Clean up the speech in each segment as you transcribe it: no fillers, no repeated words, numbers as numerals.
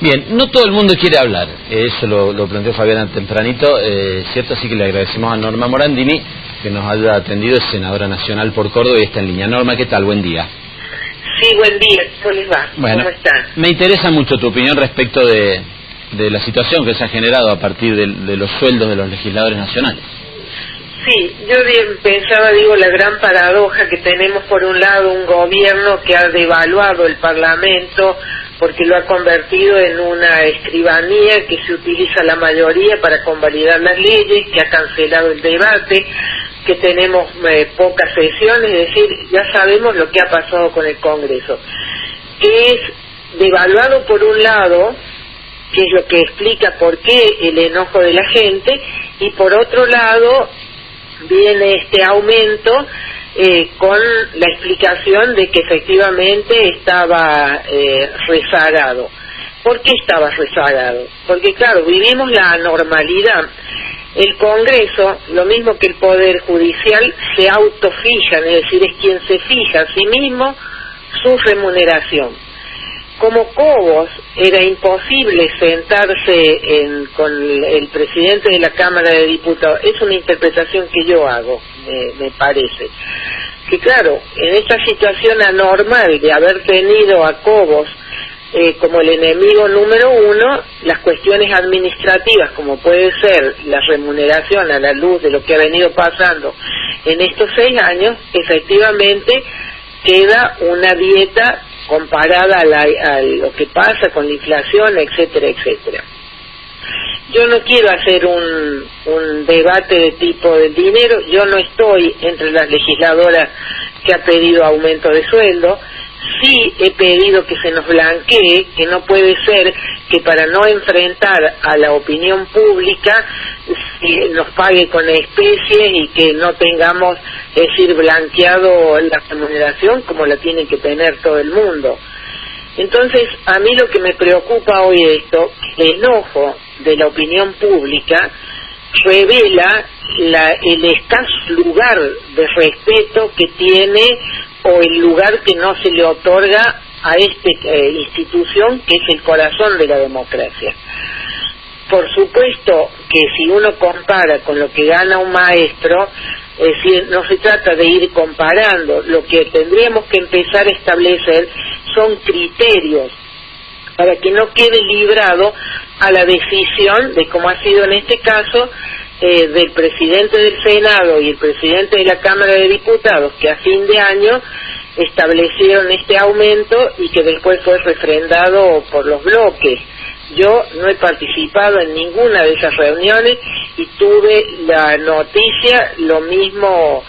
Bien, no todo el mundo quiere hablar, eso lo planteó Fabiana tempranito, cierto, así que le agradecemos a Norma Morandini que nos haya atendido, es senadora nacional por Córdoba y está en línea. Norma, ¿qué tal? Buen día. Sí, buen día, ¿cómo les va? Bueno, ¿Cómo están? Me interesa mucho tu opinión respecto de la situación que se ha generado a partir de los sueldos de los legisladores nacionales. Sí, yo pensaba, la gran paradoja que tenemos por un lado un gobierno que ha devaluado el Parlamento porque lo ha convertido en una escribanía que se utiliza la mayoría para convalidar las leyes, que ha cancelado el debate, que tenemos pocas sesiones, es decir, ya sabemos lo que ha pasado con el Congreso, que es devaluado por un lado, que es lo que explica por qué el enojo de la gente, y por otro lado viene este aumento con la explicación de que efectivamente estaba rezagado. ¿Por qué estaba rezagado? Porque claro, vivimos la anormalidad. El Congreso, lo mismo que el Poder Judicial, se autofijan, es decir, es quien se fija a sí mismo su remuneración. Como Cobos era imposible sentarse con el presidente de la Cámara de Diputados, es una interpretación que yo hago, me parece, que claro, en esta situación anormal de haber tenido a Cobos como el enemigo número uno, las cuestiones administrativas, como puede ser la remuneración a la luz de lo que ha venido pasando en estos 6 años, efectivamente queda una dieta comparada a lo que pasa con la inflación, etcétera, etcétera. Yo no quiero hacer un debate de tipo del dinero, yo no estoy entre las legisladoras que ha pedido aumento de sueldo. Sí he pedido que se nos blanquee, que no puede ser que para no enfrentar a la opinión pública nos pague con especies y que no tengamos, es decir, blanqueado la remuneración como la tiene que tener todo el mundo. Entonces, a mí lo que me preocupa hoy es esto, el enojo de la opinión pública revela el escaso lugar de respeto que tiene o el lugar que no se le otorga a esta institución que es el corazón de la democracia. Por supuesto que si uno compara con lo que gana un maestro, es decir, no se trata de ir comparando, lo que tendríamos que empezar a establecer son criterios para que no quede librado a la decisión de, como ha sido en este caso, del presidente del Senado y el presidente de la Cámara de Diputados, que a fin de año establecieron este aumento y que después fue refrendado por los bloques. Yo no he participado en ninguna de esas reuniones y tuve la noticia, lo mismo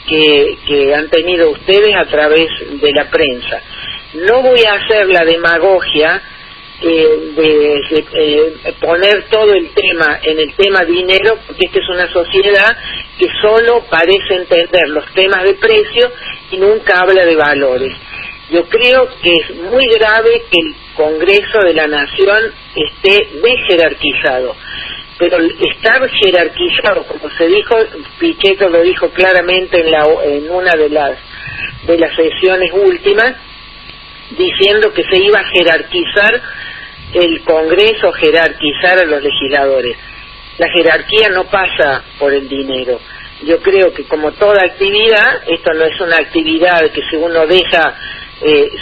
que han tenido ustedes a través de la prensa. No voy a hacer la demagogia de poner todo el tema en el tema dinero, porque esta es una sociedad que solo parece entender los temas de precio y nunca habla de valores. Yo creo que es muy grave que el Congreso de la Nación esté desjerarquizado, pero estar jerarquizado, como se dijo, Pichetto lo dijo claramente en una de las sesiones últimas, diciendo que se iba a jerarquizar el Congreso, jerarquizar a los legisladores. La jerarquía no pasa por el dinero. Yo creo que como toda actividad, esto no es una actividad que si uno deja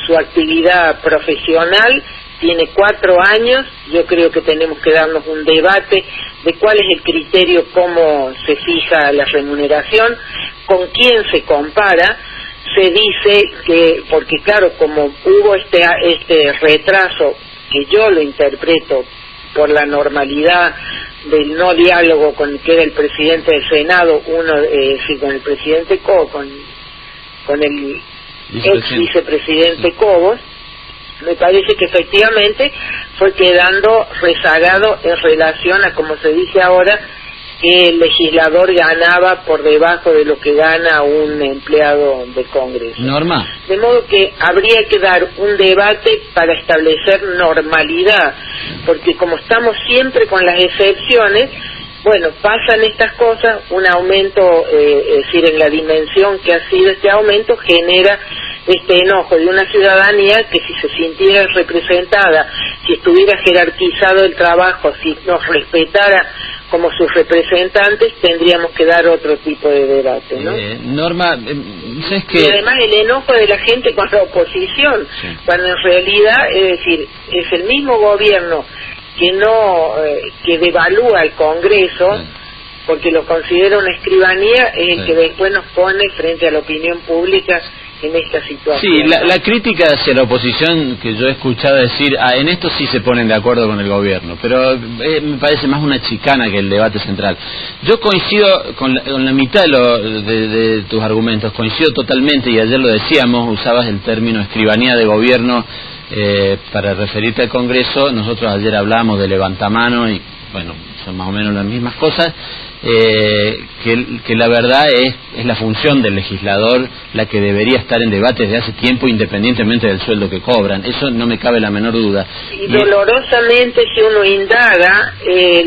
su actividad profesional, tiene 4 años, yo creo que tenemos que darnos un debate de cuál es el criterio, cómo se fija la remuneración, con quién se compara. Se dice que, porque claro, como hubo este retraso, que yo lo interpreto por la normalidad del no diálogo con que era el presidente del Senado, con el presidente con el ex vicepresidente Cobos, me parece que efectivamente fue quedando rezagado en relación a, como se dice ahora, que el legislador ganaba por debajo de lo que gana un empleado de Congreso. Norma. De modo que habría que dar un debate para establecer normalidad, porque como estamos siempre con las excepciones, bueno, pasan estas cosas, un aumento, es decir, en la dimensión que ha sido este aumento, genera este enojo de una ciudadanía que si se sintiera representada, si estuviera jerarquizado el trabajo, si nos respetara como sus representantes, tendríamos que dar otro tipo de debate, ¿no? Norma, ¿sabes qué? Y además el enojo de la gente con la oposición, sí, cuando en realidad, es decir, es el mismo gobierno que no que devalúa el Congreso, sí, porque lo considera una escribanía, es el, sí, que después nos pone frente a la opinión pública en esta situación. Sí, la crítica hacia la oposición que yo he escuchado decir, en esto sí se ponen de acuerdo con el gobierno, pero me parece más una chicana que el debate central. Yo coincido con la mitad de tus argumentos, coincido totalmente, y ayer lo decíamos, usabas el término escribanía de gobierno para referirte al Congreso. Nosotros ayer hablábamos de levantamano y, bueno, son más o menos las mismas cosas. Que la verdad es la función del legislador la que debería estar en debate desde hace tiempo, independientemente del sueldo que cobran. Eso no me cabe la menor duda. Y dolorosamente, si uno indaga,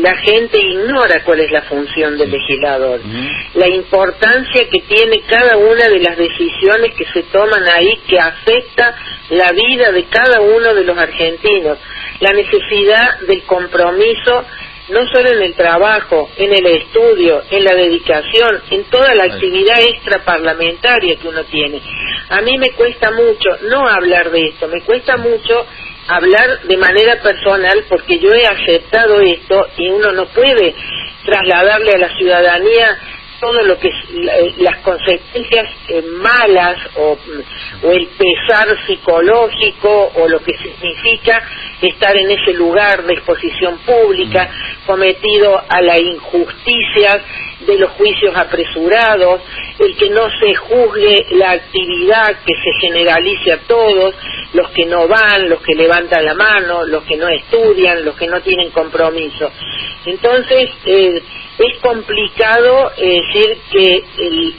la gente ignora cuál es la función del legislador, la importancia que tiene cada una de las decisiones que se toman ahí, que afecta la vida de cada uno de los argentinos, la necesidad del compromiso, no solo en el trabajo, en el estudio, en la dedicación, en toda la actividad extraparlamentaria que uno tiene. A mí me cuesta mucho no hablar de esto, me cuesta mucho hablar de manera personal, porque yo he aceptado esto y uno no puede trasladarle a la ciudadanía todo lo que las consecuencias malas o el pesar psicológico o lo que significa estar en ese lugar de exposición pública, cometido a la injusticia de los juicios apresurados, el que no se juzgue la actividad, que se generalice a todos, los que no van, los que levantan la mano, los que no estudian, los que no tienen compromiso. Entonces, es complicado decir que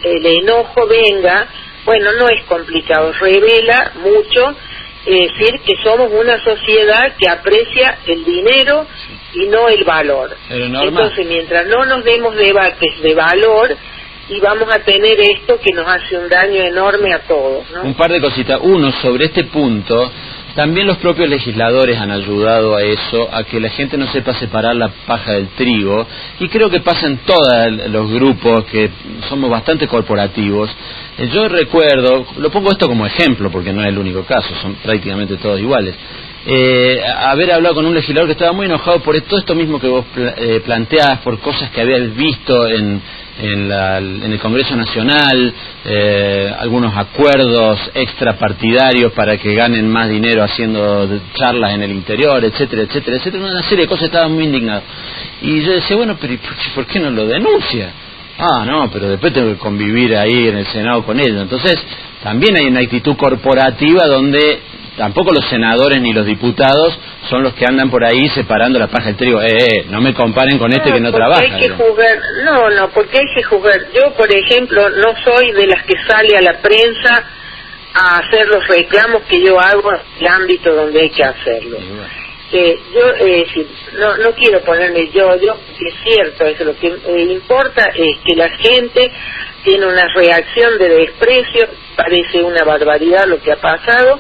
el enojo venga, bueno, no es complicado, revela mucho, decir que somos una sociedad que aprecia el dinero y no el valor. Entonces, mientras no nos demos debates de valor, y vamos a tener esto que nos hace un daño enorme a todos, ¿no? Un par de cositas. Uno, sobre este punto, también los propios legisladores han ayudado a eso, a que la gente no sepa separar la paja del trigo, y creo que pasa en todos los grupos, que somos bastante corporativos. Yo recuerdo, lo pongo esto como ejemplo, porque no es el único caso, son prácticamente todos iguales, haber hablado con un legislador que estaba muy enojado por todo esto mismo que vos planteás, por cosas que habías visto en el Congreso Nacional, algunos acuerdos extrapartidarios para que ganen más dinero haciendo charlas en el interior, etcétera, etcétera, etcétera. Una serie de cosas, estaba muy indignado. Y yo decía, bueno, pero ¿por qué no lo denuncia? No, pero después tengo que convivir ahí en el Senado con ellos. Entonces, también hay una actitud corporativa donde tampoco los senadores ni los diputados son los que andan por ahí separando la paja del trigo. No me comparen con este que no trabaja. Hay que juzgar, porque hay que juzgar. Yo, por ejemplo, no soy de las que sale a la prensa a hacer los reclamos que yo hago en el ámbito donde hay que hacerlo. No quiero ponerme yo, que es cierto, eso lo que importa es que la gente tiene una reacción de desprecio, parece una barbaridad lo que ha pasado,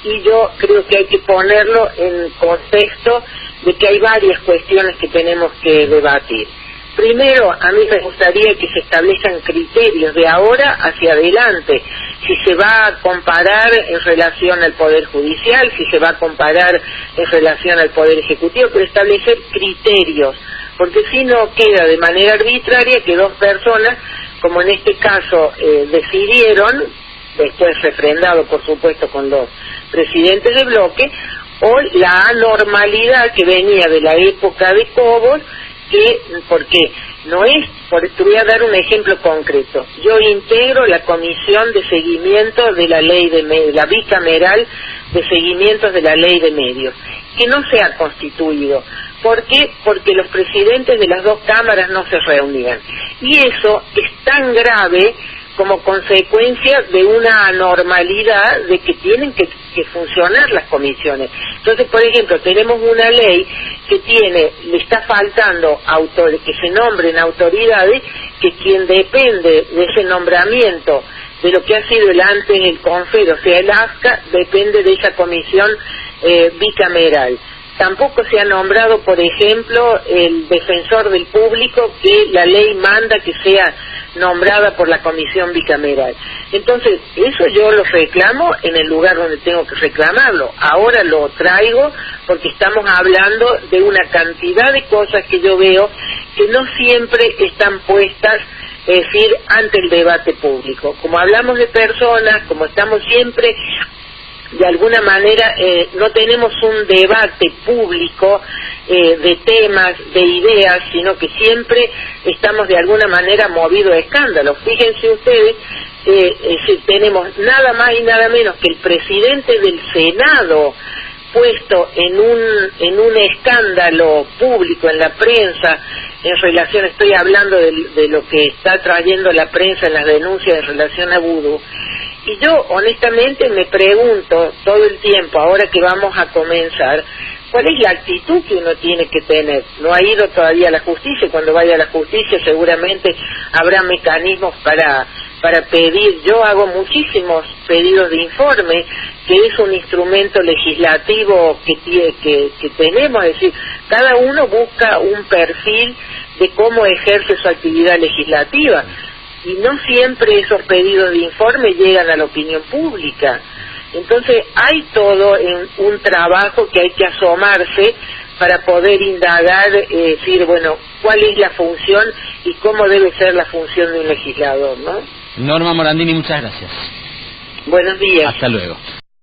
y yo creo que hay que ponerlo en contexto de que hay varias cuestiones que tenemos que debatir. Primero, a mí me gustaría que se establezcan criterios de ahora hacia adelante, si se va a comparar en relación al Poder Judicial, si se va a comparar en relación al Poder Ejecutivo, pero establecer criterios, porque si no queda de manera arbitraria que dos personas, como en este caso, decidieron, después refrendado por supuesto con los presidentes de bloque, o la anormalidad que venía de la época de Cobos, porque no es, te voy a dar un ejemplo concreto. Yo integro la comisión de seguimiento de la ley la bicameral de seguimientos de la ley de medios, que no se ha constituido. ¿Por qué? Porque los presidentes de las dos cámaras no se reunían. Y eso es tan grave como consecuencia de una anormalidad de que tienen que funcionar las comisiones. Entonces, por ejemplo, tenemos una ley que le está faltando que se nombren autoridades, que quien depende de ese nombramiento de lo que ha sido el antes el CONFER, o sea, el ASCA, depende de esa comisión bicameral. Tampoco se ha nombrado, por ejemplo, el defensor del público, que la ley manda que sea nombrada por la comisión bicameral. Entonces, eso yo lo reclamo en el lugar donde tengo que reclamarlo. Ahora lo traigo porque estamos hablando de una cantidad de cosas que yo veo que no siempre están puestas, es decir, ante el debate público. Como hablamos de personas, como estamos siempre, de alguna manera no tenemos un debate público de temas, de ideas, sino que siempre estamos de alguna manera movidos a escándalos. Fíjense ustedes, tenemos nada más y nada menos que el presidente del Senado puesto en un escándalo público en la prensa en relación, estoy hablando de lo que está trayendo la prensa en las denuncias en relación a Vudú. Y yo honestamente me pregunto todo el tiempo, ahora que vamos a comenzar, ¿cuál es la actitud que uno tiene que tener? No ha ido todavía a la justicia, cuando vaya a la justicia seguramente habrá mecanismos para pedir. Yo hago muchísimos pedidos de informe, que es un instrumento legislativo que tenemos, es decir, cada uno busca un perfil de cómo ejerce su actividad legislativa. Y no siempre esos pedidos de informe llegan a la opinión pública. Entonces hay todo un trabajo que hay que asomarse para poder indagar, decir, bueno, cuál es la función y cómo debe ser la función de un legislador, ¿no? Norma Morandini, muchas gracias. Buenos días. Hasta luego.